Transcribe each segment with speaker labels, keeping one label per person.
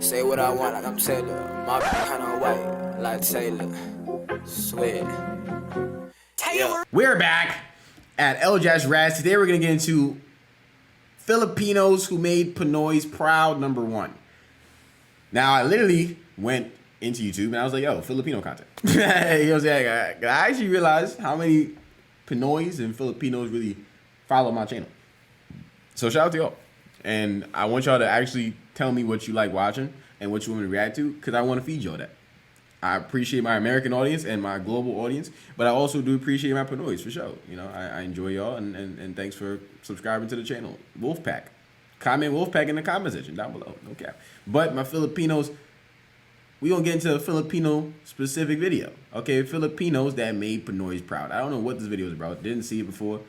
Speaker 1: Say what I want like I'm Taylor. My kind of white like Taylor. Swear. Taylor.
Speaker 2: We're back at Elajas Raz. Today we're gonna get into Filipinos who made PINOYS proud #1. Now I literally went into YouTube and I was like, yo, Filipino content. You know what I'm saying? I actually realized how many PINOYS and Filipinos really follow my channel. So shout out to y'all. And I want y'all to actually tell me what you like watching and what you want me to react to, because I want to feed y'all that. I appreciate my American audience and my global audience, but I also do appreciate my PINOYS for sure. You know, I enjoy y'all, and thanks for subscribing to the channel. Wolfpack. Comment Wolfpack in the comment section down below. No cap. But my Filipinos, we gonna get into a Filipino specific video. Okay, Filipinos that made PINOYS proud. I don't know what this video is about. Didn't see it before.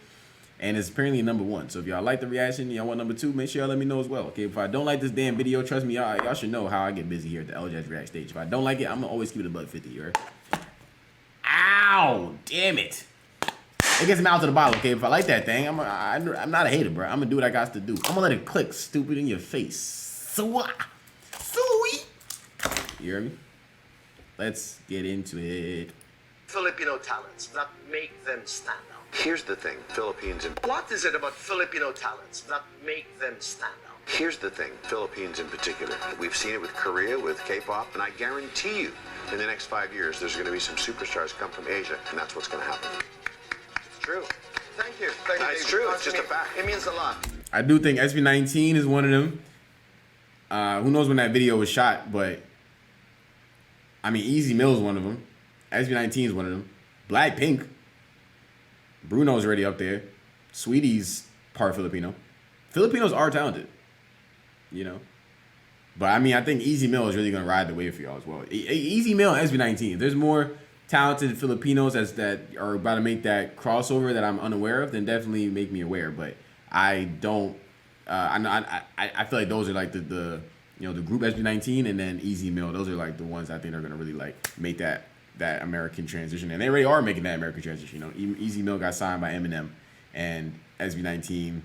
Speaker 2: And it's apparently #1. So if y'all like the reaction, y'all want #2, make sure y'all let me know as well. Okay, if I don't like this damn video, trust me, y'all should know how I get busy here at the Elajas React stage. If I don't like it, I'm gonna always keep it $1.50. You heard? Ow! Damn it! It gets me out to the bottle. Okay, if I like that thing, I'm not a hater, bro. I'm gonna do what I got to do. I'm gonna let it click, stupid, in your face. Sweet. You hear me? Let's get into it.
Speaker 3: Filipino talents that make them stand out. Here's the thing, Philippines and what is it about Filipino talents that make them stand out? Here's the thing, Philippines in particular. We've seen it with Korea, with K-pop, and I guarantee you, in the next 5 years, there's going to be some superstars come from Asia, and that's what's going to happen. It's true. Thank you. Thank you. It's true. It's just a fact. It means a lot.
Speaker 2: I do think SB19 is one of them. Who knows when that video was shot, but I mean, Easy Mill's one of them. SB19 is one of them. Blackpink. Bruno's already up there. Sweetie's part Filipino. Filipinos are talented, you know. But I mean, I think Easy Mill is really gonna ride the wave for y'all as well. Easy Mill and SB19. There's more talented Filipinos that are about to make that crossover that I'm unaware of, then definitely make me aware. But I don't. I feel like those are like the you know, the group SB19 and then Easy Mill. Those are like the ones I think are gonna really like make that American transition, and they already are making that American transition. You know, Easy Mill got signed by Eminem, and SB19,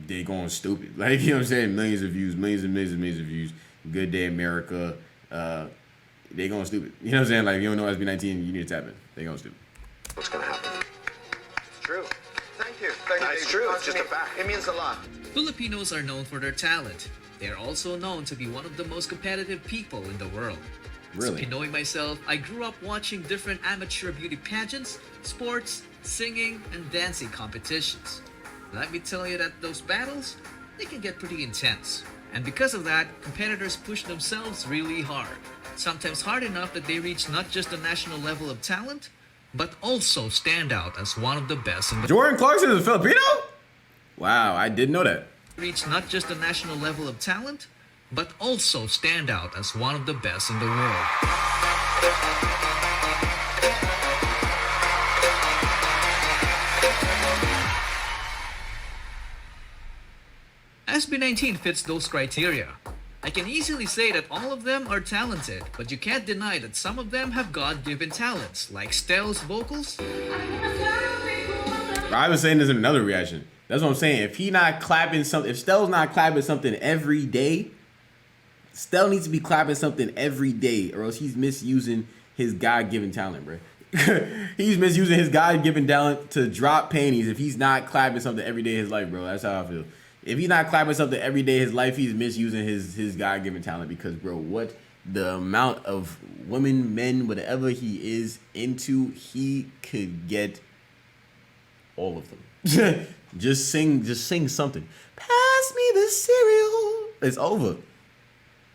Speaker 2: they going stupid. Like, you know what I'm saying? Millions of views, millions and millions of views. Good Day America, they going stupid. You know what I'm saying? Like, if you don't know SB19, you need to tap in. They going stupid.
Speaker 3: What's gonna happen? It's true. Thank you. Thank you. It's true. It's just a fact. It means a lot.
Speaker 4: Filipinos are known for their talent. They are also known to be one of the most competitive people in the world.
Speaker 2: Really?
Speaker 4: As Pinoy myself, I grew up watching different amateur beauty pageants, sports, singing, and dancing competitions. Let me tell you that those battles, they can get pretty intense. And because of that, competitors push themselves really hard. Sometimes hard enough that they reach not just the national level of talent, but also stand out as one of the best in the
Speaker 2: Jordan Clarkson is a Filipino? Wow, I didn't know that.
Speaker 4: reach not just the national level of talent, but also stand out as one of the best in the world. SB19 fits those criteria. I can easily say that all of them are talented, but you can't deny that some of them have God-given talents, like Stell's vocals.
Speaker 2: I was saying this in another reaction. That's what I'm saying. If Stell's not clapping something every day, Stell needs to be clapping something every day, or else he's misusing his God-given talent, bro. He's misusing his God-given talent to drop panties if he's not clapping something every day in his life, bro. That's how I feel. If he's not clapping something every day in his life, he's misusing his God-given talent, because, bro, what the amount of women, men, whatever he is into, he could get all of them. Just sing something. Pass me the cereal. It's over.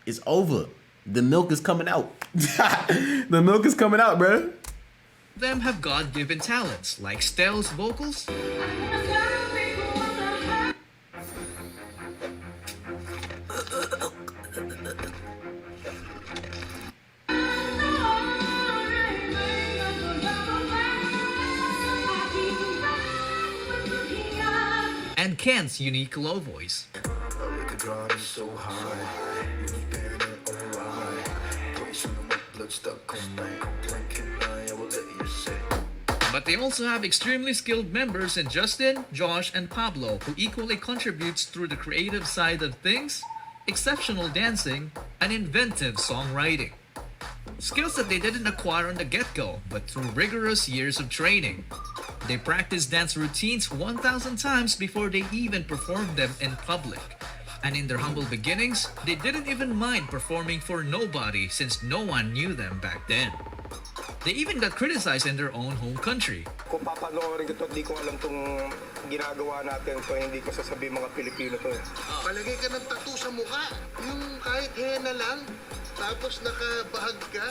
Speaker 2: It's over. The milk is coming out. The milk is coming out, bro.
Speaker 4: Them have God-given talents, like Stell's vocals. And Ken's unique low voice. But they also have extremely skilled members in Justin, Josh, and Pablo, who equally contributes through the creative side of things, exceptional dancing, and inventive songwriting. Skills that they didn't acquire on the get-go, but through rigorous years of training. They practiced dance routines 1,000 times before they even performed them in public. And in their humble beginnings, they didn't even mind performing for nobody since no one knew them back then. They even got criticized in their own home country.
Speaker 5: Kung papanoorin ko to, di ko alam tong ginagawa natin to, hindi ko sasabihin mga Pilipino to.
Speaker 6: Palagay ka ng tattoo sa mukha. Yung kahit henna lang, tapos nakabahag ka.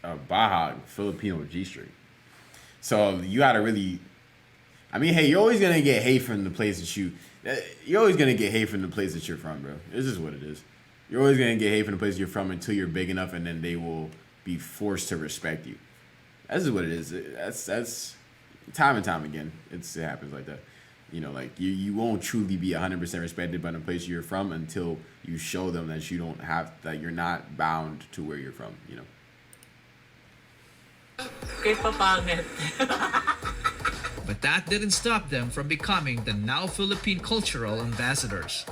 Speaker 2: A bahag, Filipino G-string. So you gotta really, I mean, hey, you're always gonna get hate from the place that you're always gonna get hate from the place that you're from, bro. This is what it is. You're always gonna get hate from the place you're from until you're big enough, and then they will be forced to respect you. This is what it is. That's time and time again. It happens like that. You know, like you won't truly be 100% respected by the place you're from until you show them that that you're not bound to where you're from. You know.
Speaker 4: But that didn't stop them from becoming the now Philippine cultural ambassadors.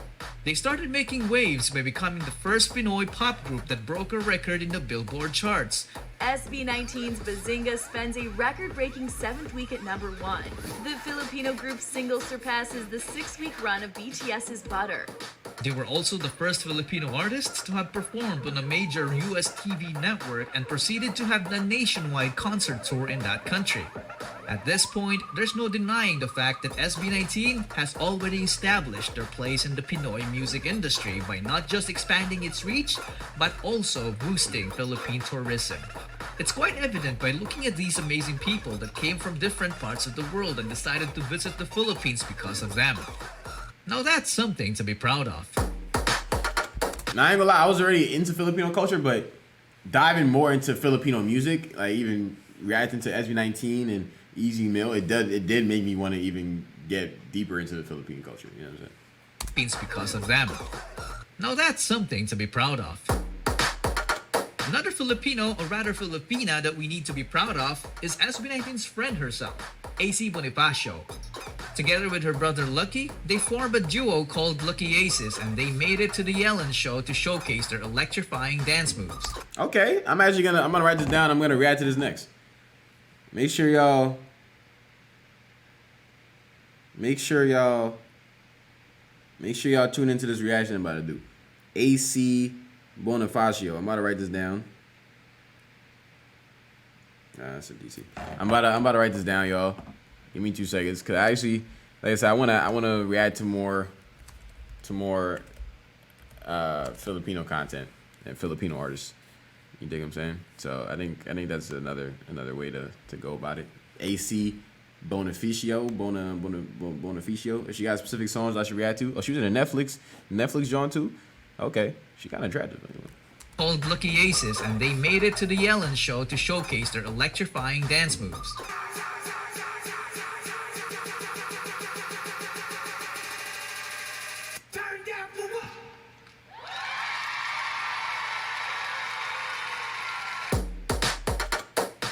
Speaker 4: They started making waves by becoming the first Pinoy pop group that broke a record in the Billboard charts.
Speaker 7: SB19's Bazinga spends a record-breaking 7th week at number 1. The Filipino group's single surpasses the 6-week run of BTS's Butter.
Speaker 4: They were also the first Filipino artists to have performed on a major US TV network and proceeded to have a nationwide concert tour in that country. At this point, there's no denying the fact that SB19 has already established their place in the Pinoy music industry by not just expanding its reach, but also boosting Philippine tourism. It's quite evident by looking at these amazing people that came from different parts of the world and decided to visit the Philippines because of them. Now that's something to be proud of.
Speaker 2: Now, I ain't gonna lie, I was already into Filipino culture, but diving more into Filipino music, like even reacting to SB19 and Easy Meal, it did make me want to even get deeper into the Philippine culture. You know what I'm saying?
Speaker 4: It's because of them. Now that's something to be proud of. Another Filipino, or rather Filipina, that we need to be proud of is SB19's friend herself, AC Bonifacio. Together with her brother Lucky, they formed a duo called Lucky Aces, and they made it to the Ellen show to showcase their electrifying dance moves.
Speaker 2: Okay, I'm gonna write this down. I'm gonna react to this next. Make sure y'all tune into this reaction I'm about to do. AC Bonifacio. I'm about to write this down. Nah, that's a DC. I'm about to write this down, y'all. Give me 2 seconds, cause I actually, like I said, I wanna react to more Filipino content and Filipino artists. You dig what I'm saying? So I think that's another way to go about it. AC Bonifacio. If she got specific songs I should react to. Oh, she was in a Netflix joint too. Okay, she kind of attractive.
Speaker 4: Called Lucky Aces, and they made it to the Ellen show to showcase their electrifying dance moves.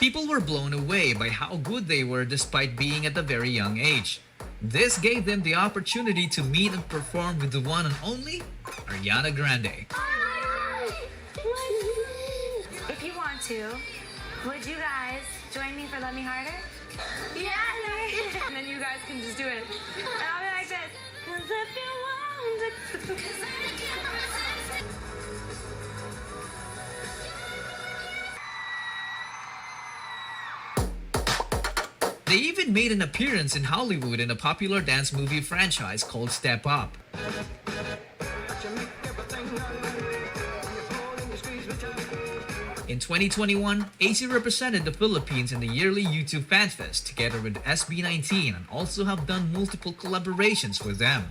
Speaker 4: People were blown away by how good they were despite being at a very young age. This gave them the opportunity to meet and perform with the one and only Ariana Grande.
Speaker 8: If you want to, would you guys join me for Let Me Harder? Yeah! And then you guys can just do it. And I'll be like this. 'Cause if you want to...
Speaker 4: They even made an appearance in Hollywood in a popular dance movie franchise called Step Up. In 2021, AC represented the Philippines in the yearly YouTube Fan Fest together with SB19 and also have done multiple collaborations with them.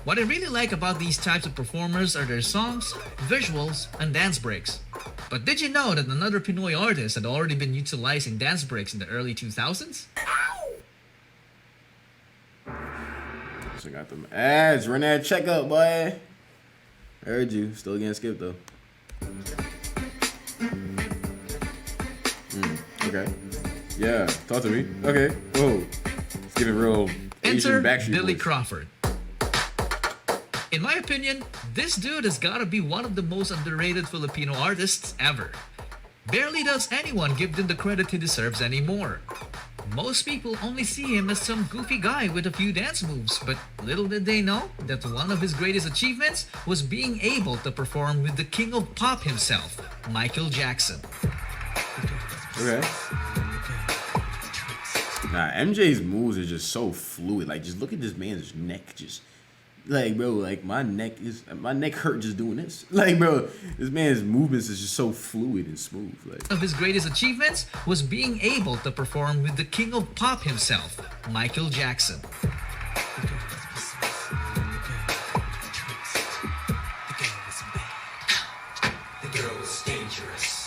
Speaker 4: What I really like about these types of performers are their songs, visuals, and dance breaks. But did you know that another Pinoy artist had already been utilizing dance breaks in the early 2000s?
Speaker 2: So got them ads. Run that checkup, boy. Heard you. Still getting skipped though. Okay. Yeah. Talk to me. Okay. Whoa. It's giving real Asian
Speaker 4: Enter
Speaker 2: Backstreet
Speaker 4: Billy
Speaker 2: Boys.
Speaker 4: Crawford. In my opinion, this dude has gotta be one of the most underrated Filipino artists ever. Barely does anyone give him the credit he deserves anymore. Most people only see him as some goofy guy with a few dance moves, but little did they know that one of his greatest achievements was being able to perform with the king of pop himself, Michael Jackson.
Speaker 2: Okay. Nah, MJ's moves are just so fluid. Like, just look at this man's neck. Just like, bro, like my neck hurt just doing this. Like, bro, this man's movements is just so fluid and smooth. Like,
Speaker 4: One of his greatest achievements was being able to perform with the king of pop himself, Michael Jackson.
Speaker 1: The girl is dangerous.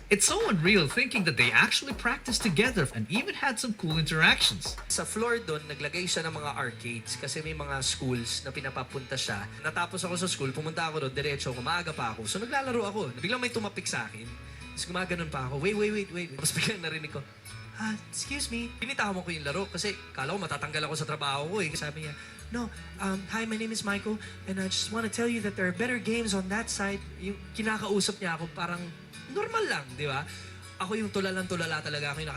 Speaker 4: It's so unreal thinking that they actually practiced together and even had some cool interactions.
Speaker 9: Sa floor doon, naglagay siya ng mga arcades kasi may mga schools na pinapapunta siya. Natapos ako sa school, pumunta ako doon, diretso ako, maaga pa ako. So naglalaro ako. Biglang may tumapik sa akin. Tapos gumaganon pa ako, wait. Tapos biglang narinig ko, excuse me. Pinitawan ko yung laro kasi kala ko matatanggal ako sa trabaho ko eh. Sabi niya, no, hi, my name is Michael and I just want to tell you that there are better games on that side. Yung kinakausap niya ako parang normal lang, di ba? Ako yung tulala talaga. Ako yung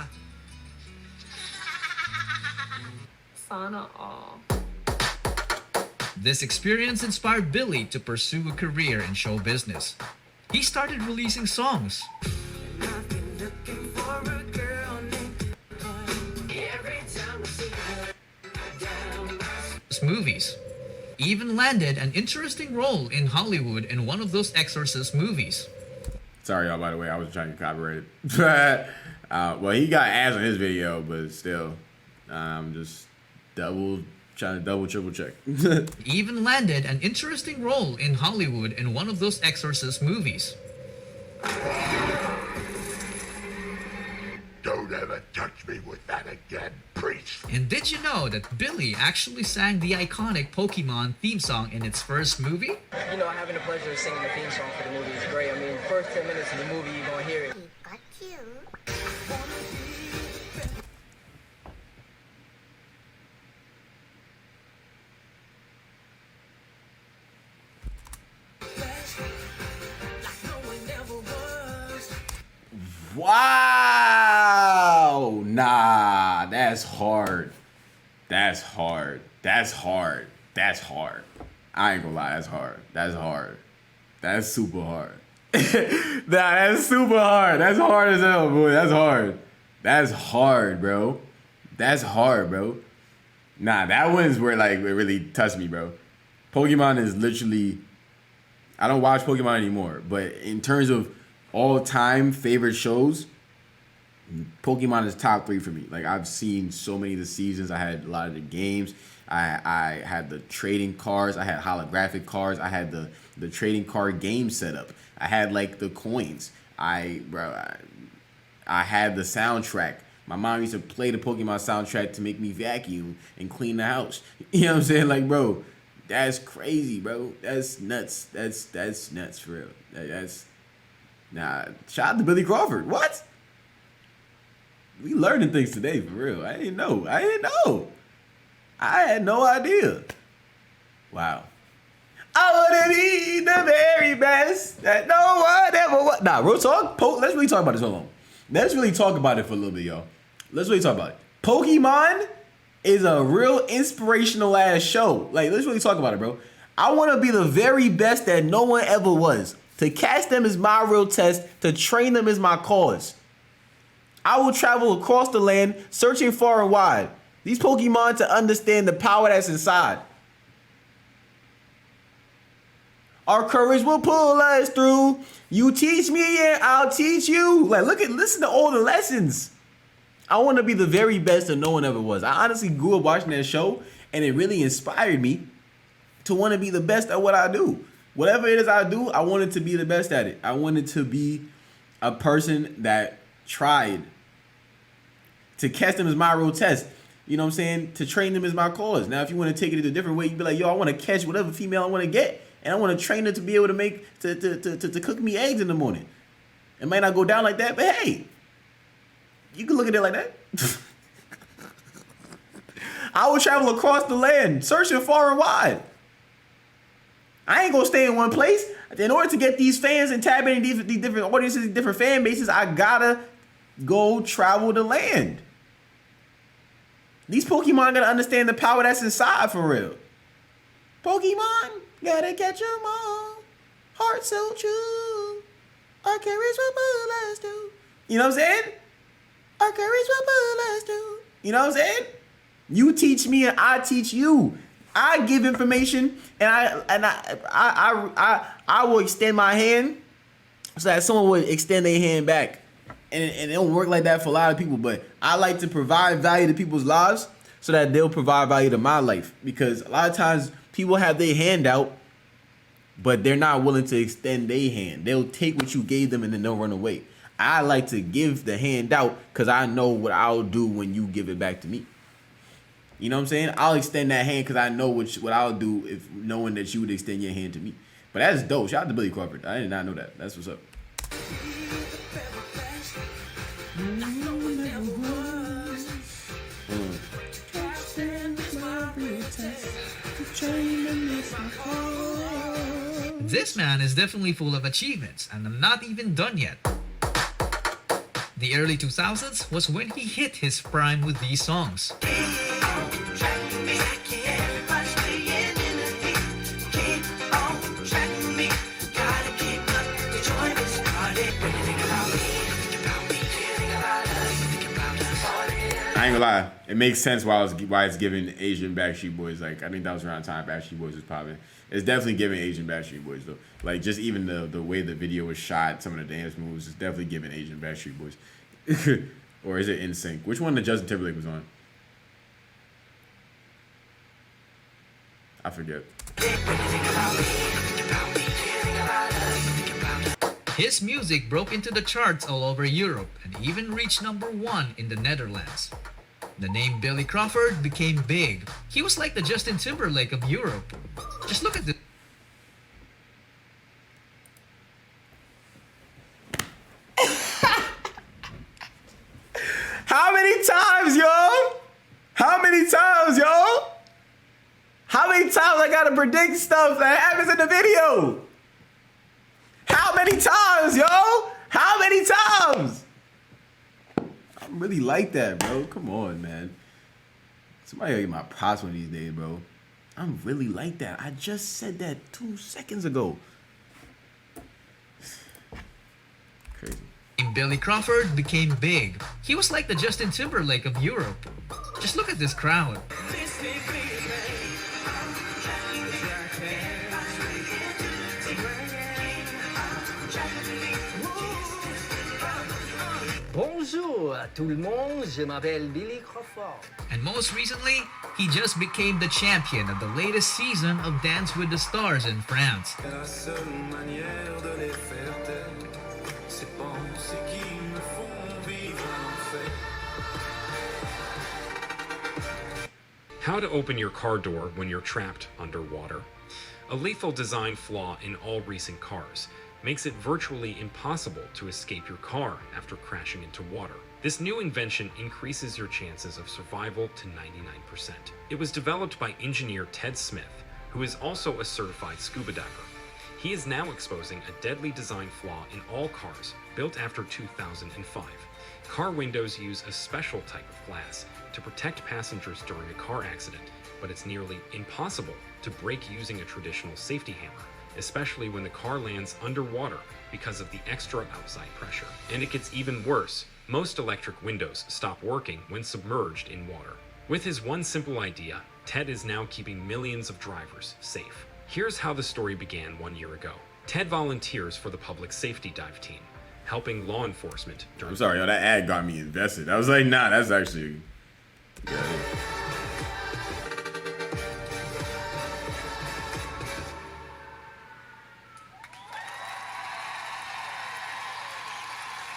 Speaker 8: Sana all.
Speaker 4: This experience inspired Billy to pursue a career in show business. He started releasing songs, movies, even landed an interesting role in Hollywood in one of those Exorcist movies.
Speaker 2: sorry, y'all, by the way, I was trying to copyright it. Well, he got ads on his video, but still, just trying to double, triple check.
Speaker 4: Even landed an interesting role in Hollywood in one of those Exorcist movies.
Speaker 10: Don't ever touch me with that again, priest.
Speaker 4: And did you know that Billy actually sang the iconic Pokemon theme song in its first movie?
Speaker 11: You know, having the pleasure of singing the theme song for the movie is great. I mean, first 10 minutes of the movie, you're gonna hear it.
Speaker 8: Got you.
Speaker 2: Wow. Nah, that's hard. That's hard. I ain't gonna lie, that's hard. That's super hard. Nah, that's super hard. That's hard as hell, boy. That's hard, bro. Nah, that one's where, like, it really touched me, bro. Pokemon is literally, I don't watch Pokemon anymore, but in terms of all-time favorite shows, Pokemon is top 3 for me. Like, I've seen so many of the seasons. I had a lot of the games. I had the trading cards. I had holographic cards. I had the trading card game setup. I had, like, the coins. I had the soundtrack. My mom used to play the Pokemon soundtrack to make me vacuum and clean the house. You know what I'm saying? Like, bro, that's crazy, bro. That's nuts. That's nuts for real. Nah, shout out to Billy Crawford. What? We learning things today, for real. I didn't know. I had no idea. Wow. I want to be the very best that no one ever was. Nah, real talk. Let's really talk about this. Hold on. Let's really talk about it for a little bit, y'all. Let's really talk about it. Pokemon is a real inspirational ass show. Like, let's really talk about it, bro. I want to be the very best that no one ever was. To catch them is my real test. To train them is my cause. I will travel across the land, searching far and wide. These Pokemon to understand the power that's inside. Our courage will pull us through. You teach me and I'll teach you. Like, listen to all the lessons. I want to be the very best that no one ever was. I honestly grew up watching that show, and it really inspired me to want to be the best at what I do. Whatever it is I do, I wanted to be the best at it. I wanted to be a person that tried. To catch them is my real test. You know what I'm saying? To train them is my cause. Now, if you want to take it a different way, you'd be like, yo, I want to catch whatever female I want to get. and I want to train her to be able to make to cook me eggs in the morning. It might not go down like that, but hey, you can look at it like that. I will travel across the land, searching far and wide. I ain't gonna stay in one place. In order to get these fans and tap into these different audiences, different fan bases, I gotta go travel the land. These Pokemon gotta understand the power that's inside for real. Pokemon, gotta catch 'em all. Heart so true. Our courage will pull us through. You know what I'm saying? Our courage will pull us through. You know what I'm saying? You teach me and I teach you. I give information and I will extend my hand so that someone would extend their hand back. And it don't work like that for a lot of people, but I like to provide value to people's lives so that they'll provide value to my life. Because a lot of times people have their hand out, but they're not willing to extend their hand. They'll take what you gave them and then they'll run away. I like to give the hand out because I know what I'll do when you give it back to me. You know what I'm saying? I'll extend that hand because I know what I'll do if knowing that you would extend your hand to me. But that's dope. Shout out to Billy Crawford. I did not know that. That's what's up.
Speaker 4: This man is definitely full of achievements, and I'm not even done yet. The early 2000s was when he hit his prime with these songs.
Speaker 2: I ain't gonna lie, it makes sense why it's giving Asian Backstreet Boys. Like, I think that was around the time Backstreet Boys was popping. It's definitely giving Asian Backstreet Boys though. Like, just even the way the video was shot, some of the dance moves, is definitely giving Asian Backstreet Boys. Or is it NSYNC? Which one that Justin Timberlake was on? I forget.
Speaker 4: His music broke into the charts all over Europe and even reached #1 in the Netherlands. The name Billy Crawford became big. He was like the Justin Timberlake of Europe. Just look at this.
Speaker 2: How many times, yo? How many times, yo? How many times I gotta predict stuff that happens in the video? How many times, yo? How many times? I'm really like that, bro. Come on, man. Somebody gotta get my props one of these days, bro. I'm really like that. I just said that 2 seconds ago. Crazy.
Speaker 4: Billy Crawford became big. He was like the Justin Timberlake of Europe. Just look at this crowd.
Speaker 11: Bonjour à tout le monde, je m'appelle Billy Crawford.
Speaker 4: And most recently, he just became the champion of the latest season of Dance with the Stars in France.
Speaker 12: How to open your car door when you're trapped underwater. A lethal design flaw in all recent cars makes it virtually impossible to escape your car after crashing into water. This new invention increases your chances of survival to 99%. It was developed by engineer Ted Smith, who is also a certified scuba diver. He is now exposing a deadly design flaw in all cars built after 2005. Car windows use a special type of glass to protect passengers during a car accident, but it's nearly impossible to break using a traditional safety hammer, especially when the car lands underwater because of the extra outside pressure. And it gets even worse. Most electric windows stop working when submerged in water. With his one simple idea, Ted is now keeping millions of drivers safe. Here's how the story began 1 year ago. Ted volunteers for the public safety dive team, helping law enforcement during—
Speaker 2: I'm sorry, yo, that ad got me invested. I was like, nah, that's actually... Yeah.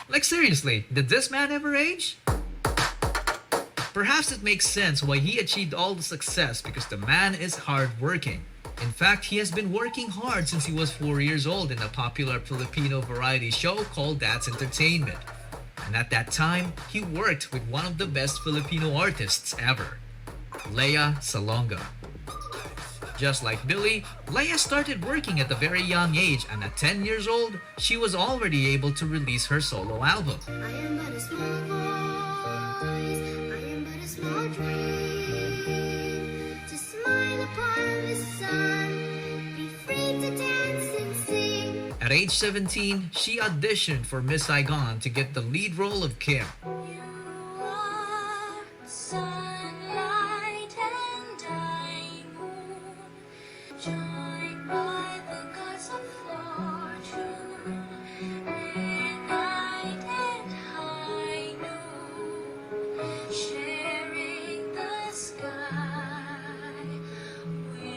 Speaker 4: Like seriously, did this man ever age? Perhaps it makes sense why he achieved all the success because the man is hardworking. In fact, he has been working hard since he was 4 years old in a popular Filipino variety show called That's Entertainment. And at that time, he worked with one of the best Filipino artists ever, Lea Salonga. Just like Billy, Lea started working at a very young age, and at 10 years old, she was already able to release her solo album.
Speaker 13: I am but a small voice, I am but a small dream, to smile upon the sun, be free to dance and sing.
Speaker 4: At age 17, she auditioned for Miss Saigon to get the lead role of Kim.
Speaker 13: You are sunlight and I moon, joined by the gods of fortune, night and high noon, sharing the sky. We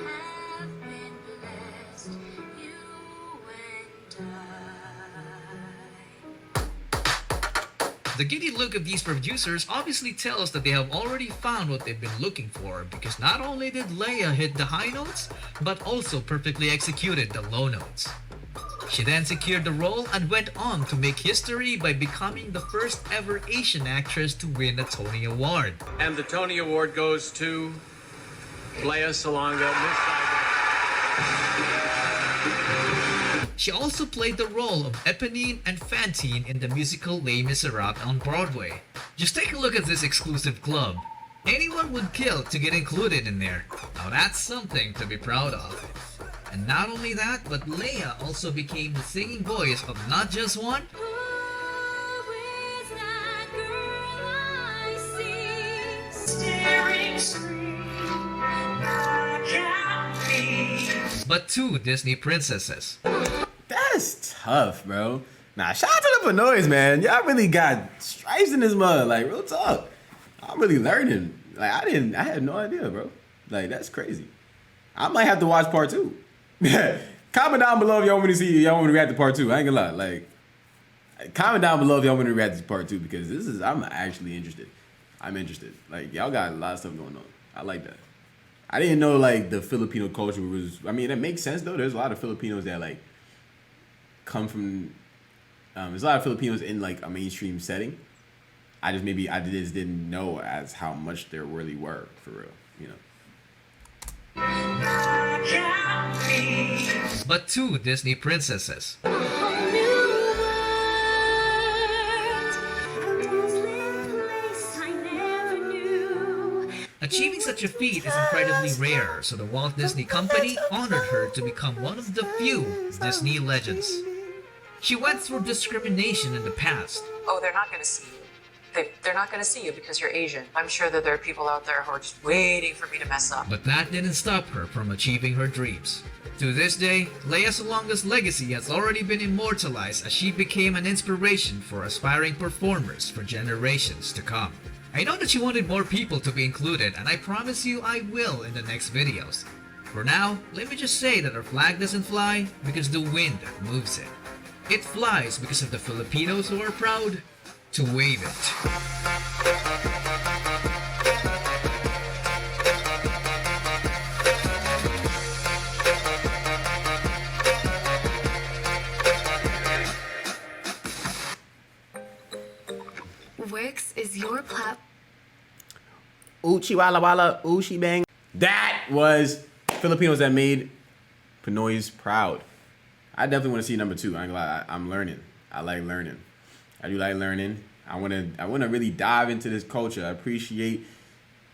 Speaker 13: have been blessed, you and I.
Speaker 4: The giddy look of these producers obviously tells that they have already found what they've been looking for, because not only did Lea hit the high notes, but also perfectly executed the low notes. She then secured the role and went on to make history by becoming the first ever Asian actress to win a Tony Award.
Speaker 14: And the Tony Award goes to Lea Salonga, Miss Saigon.
Speaker 4: She also played the role of Eponine and Fantine in the musical Les Miserables on Broadway. Just take a look at this exclusive club. Anyone would kill to get included in there. Now that's something to be proud of. And not only that, but Lea also became the singing voice of not just one, but two Disney princesses.
Speaker 2: That's tough, bro. Nah, shout out to the PINOYS, man. Y'all really got stripes in this mud. Like, real talk. I'm really learning. Like, I had no idea, bro. Like, that's crazy. I might have to watch part 2. Comment down below if y'all want me to react to part 2. I ain't gonna lie. Like, comment down below if y'all want me to react to part 2, because I'm actually interested. I'm interested. Like, y'all got a lot of stuff going on. I like that. I didn't know, like, the Filipino culture was, I mean, that makes sense, though. There's a lot of Filipinos that, like, come from, there's a lot of Filipinos in, like, a mainstream setting. I just didn't know as how much there really were, for real, you know.
Speaker 4: But two Disney princesses. Achieving such a feat is incredibly rare, so the Walt Disney Company honored her to become one of the few Disney legends. She went through discrimination in the past.
Speaker 15: Oh, they're not going to see you. They're not going to see you because you're Asian. I'm sure that there are people out there who are just waiting for me to mess up.
Speaker 4: But that didn't stop her from achieving her dreams. To this day, Lea Salonga's legacy has already been immortalized as she became an inspiration for aspiring performers for generations to come. I know that you wanted more people to be included, and I promise you I will in the next videos. For now, let me just say that our flag doesn't fly because the wind moves it. It flies because of the Filipinos who are proud to wave it.
Speaker 13: Wix is your platform.
Speaker 2: Uchi wala wala, uchi bang. That was Filipinos that made PINOYS proud. I definitely want to see number 2. I ain't gonna lie, I'm learning. I like learning. I do like learning. I wanna really dive into this culture. I appreciate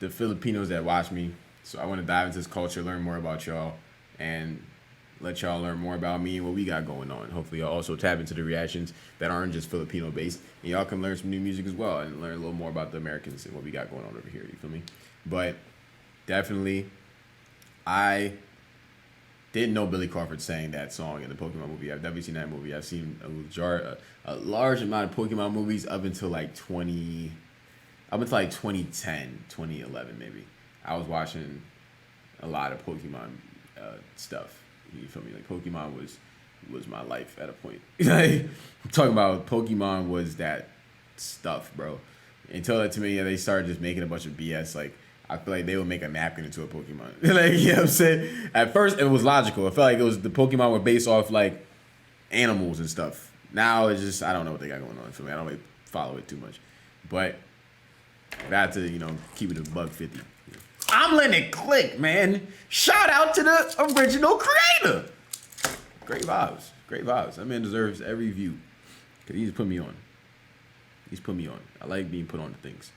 Speaker 2: the Filipinos that watch me. So I want to dive into this culture, learn more about y'all, and let y'all learn more about me and what we got going on. Hopefully y'all also tap into the reactions that aren't just Filipino based, and y'all can learn some new music as well and learn a little more about the Americans and what we got going on over here. You feel me? But definitely, I didn't know Billy Crawford sang that song in the Pokemon movie. I've definitely seen that movie. I've seen a large amount of Pokemon movies up until like 2010, 2011 maybe. I was watching a lot of Pokemon stuff. You feel me? Like, Pokemon was my life at a point. Like, I'm talking about Pokemon was that stuff, bro. Until that, to me, they started just making a bunch of BS. Like, I feel like they would make a napkin into a Pokemon. Like, you know what I'm saying? At first, it was logical. I felt like it was the Pokemon were based off like animals and stuff. Now it's just I don't know what they got going on for me. I don't really follow it too much, but I had to keep it a $1.50. I'm letting it click, man. Shout out to the original creator. Great vibes. Great vibes. That man deserves every view. Because he's put me on. He's put me on. I like being put on to things.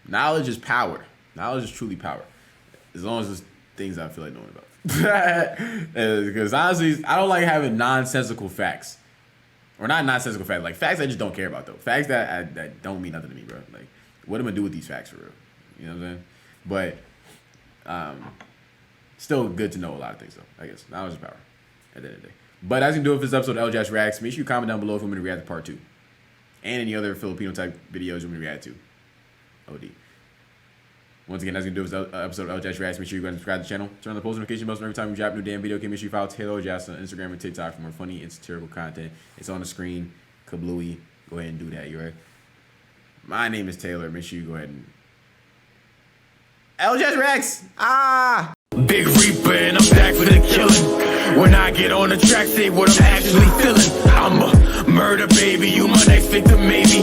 Speaker 2: Knowledge is power. Knowledge is truly power. As long as it's things I feel like knowing about. Because honestly, I don't like having nonsensical facts. Or not nonsensical facts. Like facts I just don't care about, though. Facts that don't mean nothing to me, bro. Like, what am I going to do with these facts for real? You know what I'm saying? But still good to know a lot of things, though, I guess. Knowledge is power at the end of the day. But that's going to do it for this episode of LJash Reacts. Make sure you comment down below if you want me to react to part 2. And any other Filipino type videos you want me to react to. OD. Once again, that's going to do it for this episode of LJash Reacts. Make sure you go ahead and subscribe to the channel. Turn on the post notification bell so every time we drop a new damn video. Make sure you follow Taylor Jazz on Instagram and TikTok for more funny and satirical content. It's on the screen. Kablooey. Go ahead and do that. You right? My name is Taylor. Make sure you go ahead and LJash Reacts.
Speaker 16: Big Reaper and I'm back for the killing. When I get on the track, say what I'm actually feeling. I'm a murder baby, you my next victim maybe.